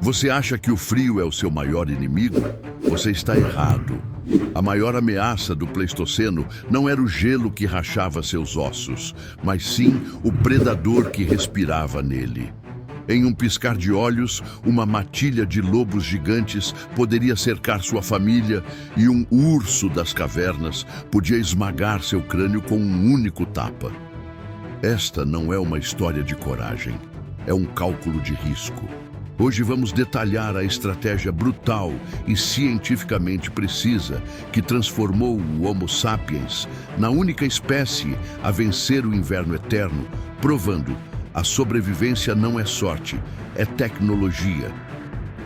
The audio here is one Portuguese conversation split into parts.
Você acha que o frio é o seu maior inimigo? Você está errado. A maior ameaça do Pleistoceno não era o gelo que rachava seus ossos, mas sim o predador que respirava nele. Em um piscar de olhos, uma matilha de lobos gigantes poderia cercar sua família e um urso das cavernas podia esmagar seu crânio com um único tapa. Esta não é uma história de coragem, é um cálculo de risco. Hoje vamos detalhar a estratégia brutal e cientificamente precisa que transformou o Homo sapiens na única espécie a vencer o inverno eterno, provando a sobrevivência não é sorte, é tecnologia.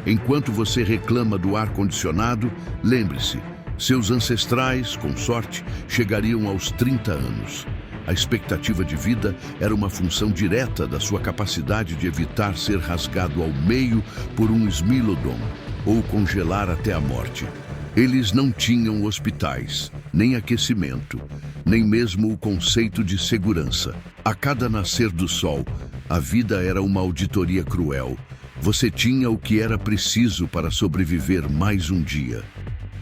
Enquanto você reclama do ar-condicionado, lembre-se, seus ancestrais, com sorte, chegariam aos 30 anos. A expectativa de vida era uma função direta da sua capacidade de evitar ser rasgado ao meio por um Smilodon ou congelar até a morte. Eles não tinham hospitais, nem aquecimento, nem mesmo o conceito de segurança. A cada nascer do sol, a vida era uma auditoria cruel. Você tinha o que era preciso para sobreviver mais um dia.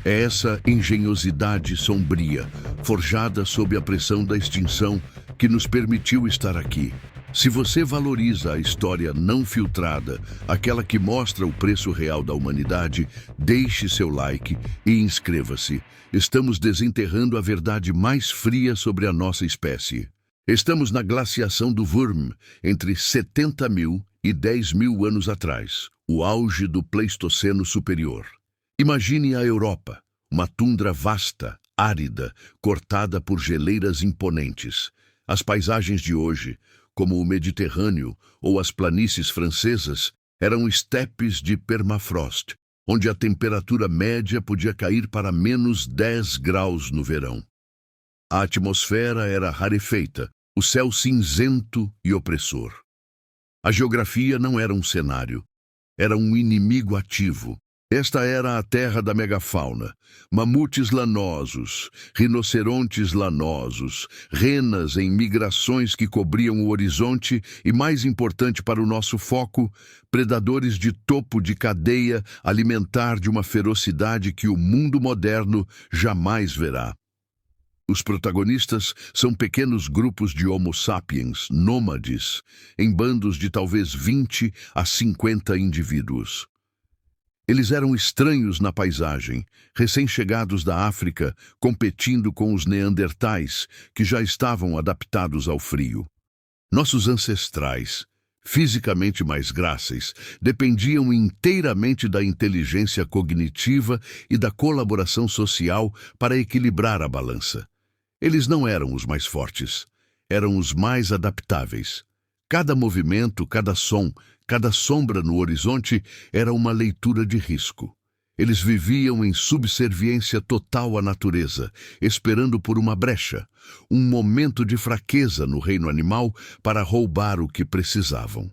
É essa engenhosidade sombria, forjada sob a pressão da extinção, que nos permitiu estar aqui. Se você valoriza a história não filtrada, aquela que mostra o preço real da humanidade, deixe seu like e inscreva-se. Estamos desenterrando a verdade mais fria sobre a nossa espécie. Estamos na glaciação do Würm, entre 70 mil e 10 mil anos atrás, o auge do Pleistoceno superior. Imagine a Europa, uma tundra vasta, árida, cortada por geleiras imponentes. As paisagens de hoje, como o Mediterrâneo ou as planícies francesas, eram estepes de permafrost, onde a temperatura média podia cair para menos 10 graus no verão. A atmosfera era rarefeita, o céu cinzento e opressor. A geografia não era um cenário, era um inimigo ativo. Esta era a terra da megafauna, mamutes lanosos, rinocerontes lanosos, renas em migrações que cobriam o horizonte e, mais importante para o nosso foco, predadores de topo de cadeia alimentar de uma ferocidade que o mundo moderno jamais verá. Os protagonistas são pequenos grupos de Homo sapiens, nômades, em bandos de talvez 20 a 50 indivíduos. Eles eram estranhos na paisagem, recém-chegados da África, competindo com os neandertais, que já estavam adaptados ao frio. Nossos ancestrais, fisicamente mais gráceis, dependiam inteiramente da inteligência cognitiva e da colaboração social para equilibrar a balança. Eles não eram os mais fortes, eram os mais adaptáveis. Cada movimento, cada som, cada sombra no horizonte era uma leitura de risco. Eles viviam em subserviência total à natureza, esperando por uma brecha, um momento de fraqueza no reino animal para roubar o que precisavam.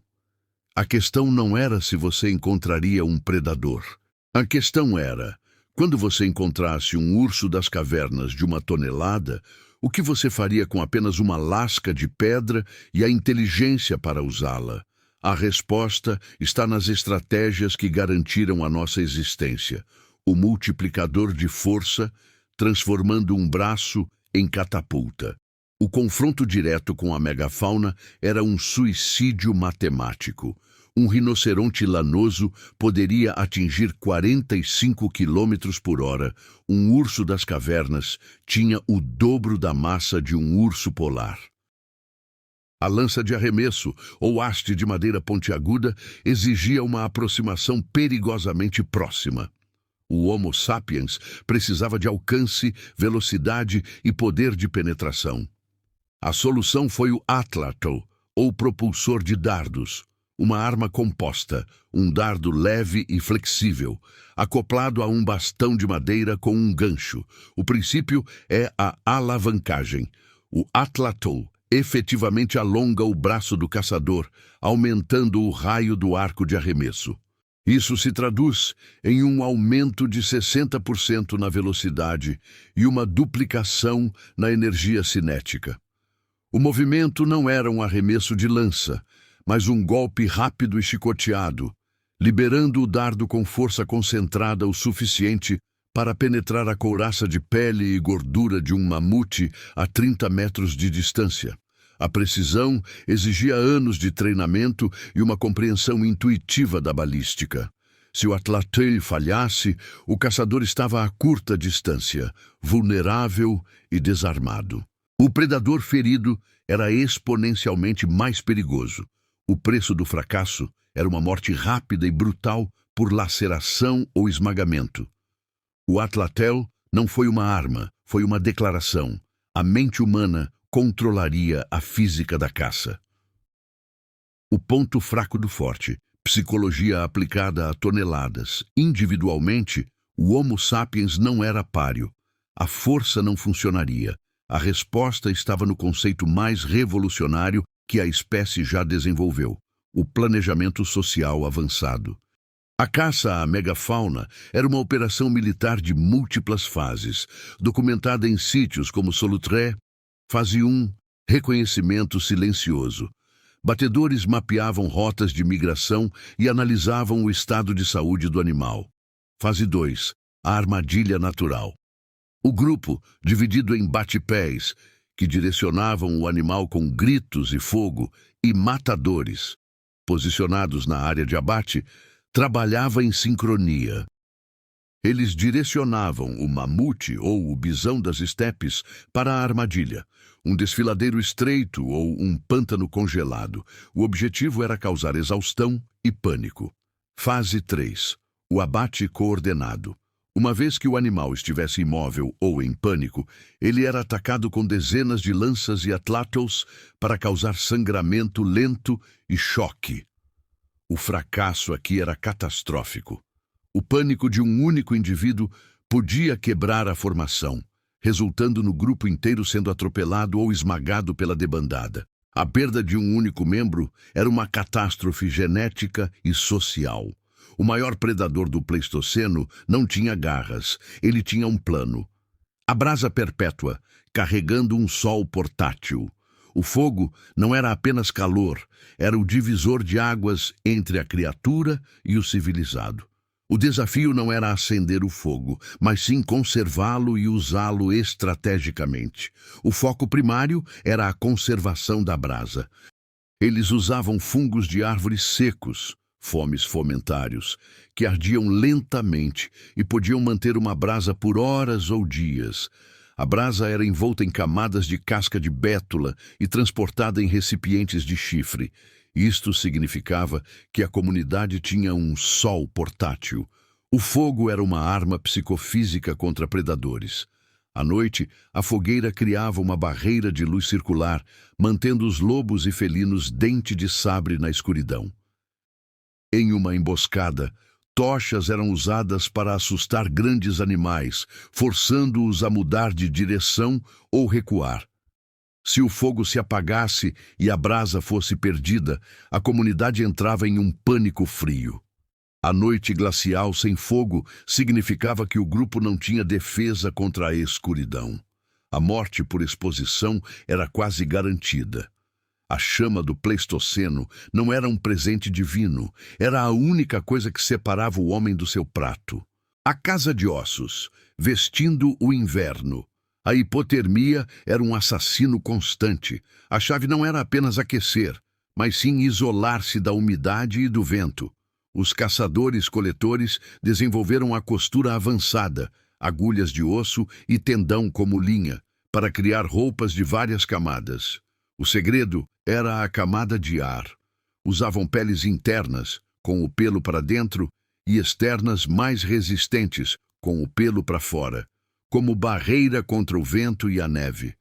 A questão não era se você encontraria um predador. A questão era, quando você encontrasse um urso das cavernas de 1 tonelada, o que você faria com apenas uma lasca de pedra e a inteligência para usá-la? A resposta está nas estratégias que garantiram a nossa existência. O multiplicador de força, transformando um braço em catapulta. O confronto direto com a megafauna era um suicídio matemático. Um rinoceronte lanoso poderia atingir 45 quilômetros por hora. Um urso das cavernas tinha o dobro da massa de um urso polar. A lança de arremesso, ou haste de madeira pontiaguda, exigia uma aproximação perigosamente próxima. O Homo sapiens precisava de alcance, velocidade e poder de penetração. A solução foi o atlatl, ou propulsor de dardos, uma arma composta, um dardo leve e flexível, acoplado a um bastão de madeira com um gancho. O princípio é a alavancagem. O atlatl efetivamente alonga o braço do caçador, aumentando o raio do arco de arremesso. Isso se traduz em um aumento de 60% na velocidade e uma duplicação na energia cinética. O movimento não era um arremesso de lança, mas um golpe rápido e chicoteado, liberando o dardo com força concentrada o suficiente para penetrar a couraça de pele e gordura de um mamute a 30 metros de distância. A precisão exigia anos de treinamento e uma compreensão intuitiva da balística. Se o Atlatl falhasse, o caçador estava a curta distância, vulnerável e desarmado. O predador ferido era exponencialmente mais perigoso. O preço do fracasso era uma morte rápida e brutal por laceração ou esmagamento. O Atlatl não foi uma arma, foi uma declaração. A mente humana controlaria a física da caça. O ponto fraco do forte, psicologia aplicada a toneladas. Individualmente, o Homo sapiens não era páreo. A força não funcionaria. A resposta estava no conceito mais revolucionário que a espécie já desenvolveu: o planejamento social avançado. A caça à megafauna era uma operação militar de múltiplas fases, documentada em sítios como Solutré. Fase 1. Reconhecimento silencioso. Batedores mapeavam rotas de migração e analisavam o estado de saúde do animal. Fase 2. A armadilha natural. O grupo, dividido em bate-pés, que direcionavam o animal com gritos e fogo, e matadores, posicionados na área de abate, trabalhava em sincronia. Eles direcionavam o mamute ou o bisão das estepes para a armadilha, um desfiladeiro estreito ou um pântano congelado. O objetivo era causar exaustão e pânico. Fase 3. O abate coordenado. Uma vez que o animal estivesse imóvel ou em pânico, ele era atacado com dezenas de lanças e atlatls para causar sangramento lento e choque. O fracasso aqui era catastrófico. O pânico de um único indivíduo podia quebrar a formação, resultando no grupo inteiro sendo atropelado ou esmagado pela debandada. A perda de um único membro era uma catástrofe genética e social. O maior predador do Pleistoceno não tinha garras, ele tinha um plano. A brasa perpétua, carregando um sol portátil. O fogo não era apenas calor, era o divisor de águas entre a criatura e o civilizado. O desafio não era acender o fogo, mas sim conservá-lo e usá-lo estrategicamente. O foco primário era a conservação da brasa. Eles usavam fungos de árvores secos, fomes fomentários, que ardiam lentamente e podiam manter uma brasa por horas ou dias. A brasa era envolta em camadas de casca de bétula e transportada em recipientes de chifre. Isto significava que a comunidade tinha um sol portátil. O fogo era uma arma psicofísica contra predadores. À noite, a fogueira criava uma barreira de luz circular, mantendo os lobos e felinos dente de sabre na escuridão. Em uma emboscada, tochas eram usadas para assustar grandes animais, forçando-os a mudar de direção ou recuar. Se o fogo se apagasse e a brasa fosse perdida, a comunidade entrava em um pânico frio. A noite glacial sem fogo significava que o grupo não tinha defesa contra a escuridão. A morte por exposição era quase garantida. A chama do Pleistoceno não era um presente divino, era a única coisa que separava o homem do seu prato. A casa de ossos, vestindo o inverno. A hipotermia era um assassino constante. A chave não era apenas aquecer, mas sim isolar-se da umidade e do vento. Os caçadores-coletores desenvolveram a costura avançada, agulhas de osso e tendão como linha, para criar roupas de várias camadas. O segredo era a camada de ar. Usavam peles internas, com o pelo para dentro, e externas mais resistentes, com o pelo para fora, como barreira contra o vento e a neve.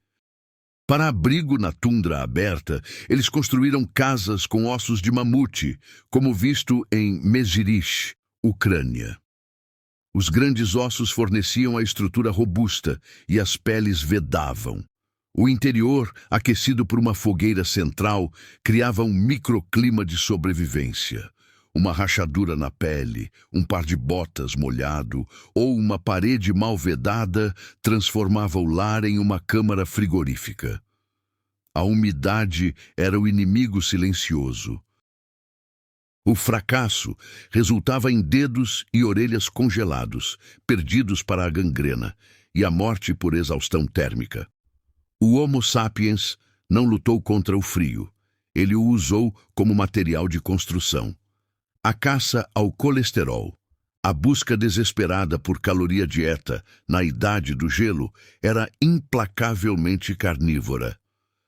Para abrigo na tundra aberta, eles construíram casas com ossos de mamute, como visto em Mezirish, Ucrânia. Os grandes ossos forneciam a estrutura robusta e as peles vedavam. O interior, aquecido por uma fogueira central, criava um microclima de sobrevivência. Uma rachadura na pele, um par de botas molhado ou uma parede mal vedada transformava o lar em uma câmara frigorífica. A umidade era o inimigo silencioso. O fracasso resultava em dedos e orelhas congelados, perdidos para a gangrena, e a morte por exaustão térmica. O Homo sapiens não lutou contra o frio. Ele o usou como material de construção. A caça ao colesterol, a busca desesperada por caloria-dieta na idade do gelo era implacavelmente carnívora.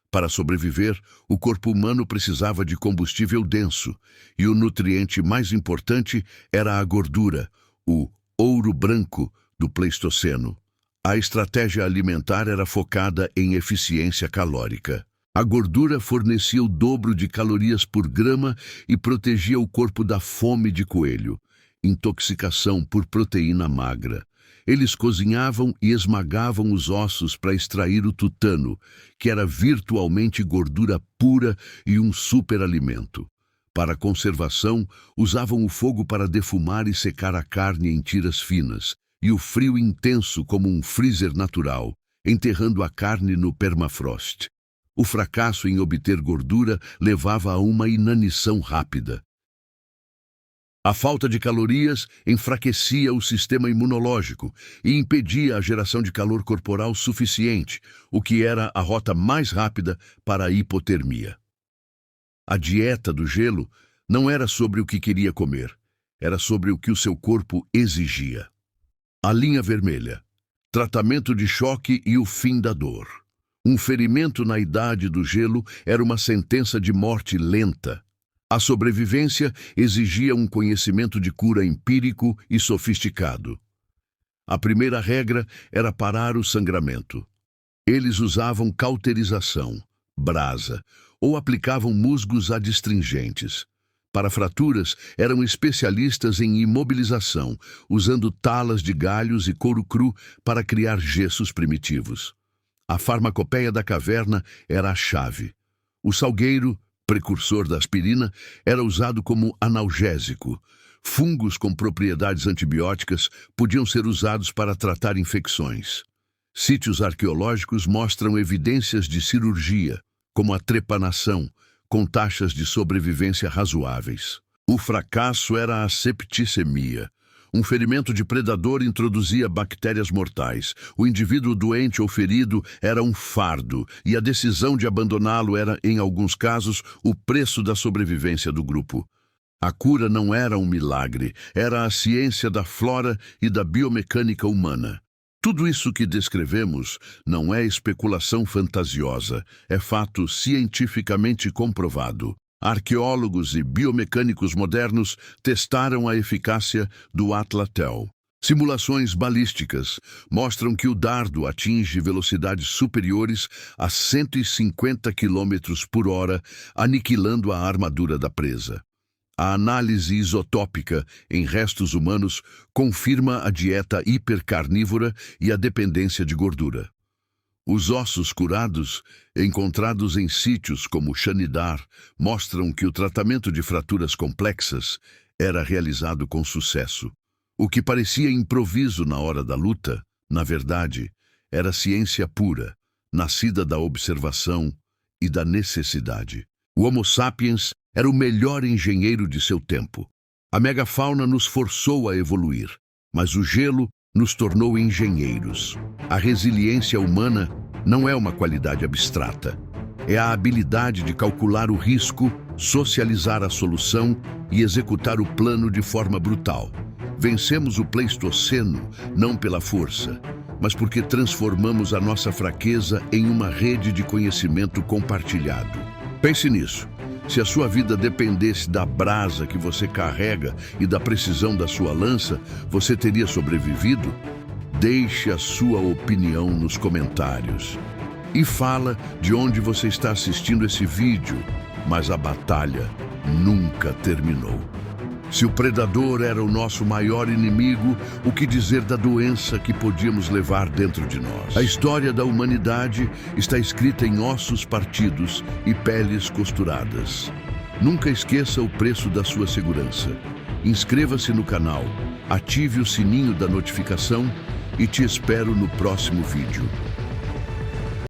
Para sobreviver, o corpo humano precisava de combustível denso, e o nutriente mais importante era a gordura, o ouro branco do Pleistoceno. A estratégia alimentar era focada em eficiência calórica. A gordura fornecia o dobro de calorias por grama e protegia o corpo da fome de coelho, intoxicação por proteína magra. Eles cozinhavam e esmagavam os ossos para extrair o tutano, que era virtualmente gordura pura e um superalimento. Para a conservação, usavam o fogo para defumar e secar a carne em tiras finas, e o frio intenso como um freezer natural, enterrando a carne no permafrost. O fracasso em obter gordura levava a uma inanição rápida. A falta de calorias enfraquecia o sistema imunológico e impedia a geração de calor corporal suficiente, o que era a rota mais rápida para a hipotermia. A dieta do gelo não era sobre o que queria comer, era sobre o que o seu corpo exigia. A linha vermelha, tratamento de choque e o fim da dor. Um ferimento na idade do gelo era uma sentença de morte lenta. A sobrevivência exigia um conhecimento de cura empírico e sofisticado. A primeira regra era parar o sangramento. Eles usavam cauterização, brasa, ou aplicavam musgos adstringentes. Para fraturas, eram especialistas em imobilização, usando talas de galhos e couro cru para criar gessos primitivos. A farmacopeia da caverna era a chave. O salgueiro, precursor da aspirina, era usado como analgésico. Fungos com propriedades antibióticas podiam ser usados para tratar infecções. Sítios arqueológicos mostram evidências de cirurgia, como a trepanação, com taxas de sobrevivência razoáveis. O fracasso era a septicemia. Um ferimento de predador introduzia bactérias mortais. O indivíduo doente ou ferido era um fardo, e a decisão de abandoná-lo era, em alguns casos, o preço da sobrevivência do grupo. A cura não era um milagre, era a ciência da flora e da biomecânica humana. Tudo isso que descrevemos não é especulação fantasiosa, é fato cientificamente comprovado. Arqueólogos e biomecânicos modernos testaram a eficácia do Atlatel. Simulações balísticas mostram que o dardo atinge velocidades superiores a 150 km por hora, aniquilando a armadura da presa. A análise isotópica em restos humanos confirma a dieta hipercarnívora e a dependência de gordura. Os ossos curados, encontrados em sítios como Xanidar, mostram que o tratamento de fraturas complexas era realizado com sucesso. O que parecia improviso na hora da luta, na verdade, era ciência pura, nascida da observação e da necessidade. O Homo sapiens era o melhor engenheiro de seu tempo. A megafauna nos forçou a evoluir, mas o gelo nos tornou engenheiros. A resiliência humana não é uma qualidade abstrata. É a habilidade de calcular o risco, socializar a solução e executar o plano de forma brutal. Vencemos o Pleistoceno não pela força, mas porque transformamos a nossa fraqueza em uma rede de conhecimento compartilhado. Pense nisso. Se a sua vida dependesse da brasa que você carrega e da precisão da sua lança, você teria sobrevivido? Deixe a sua opinião nos comentários. E fala de onde você está assistindo esse vídeo, mas a batalha nunca terminou. Se o predador era o nosso maior inimigo, o que dizer da doença que podíamos levar dentro de nós? A história da humanidade está escrita em ossos partidos e peles costuradas. Nunca esqueça o preço da sua segurança. Inscreva-se no canal, ative o sininho da notificação e te espero no próximo vídeo.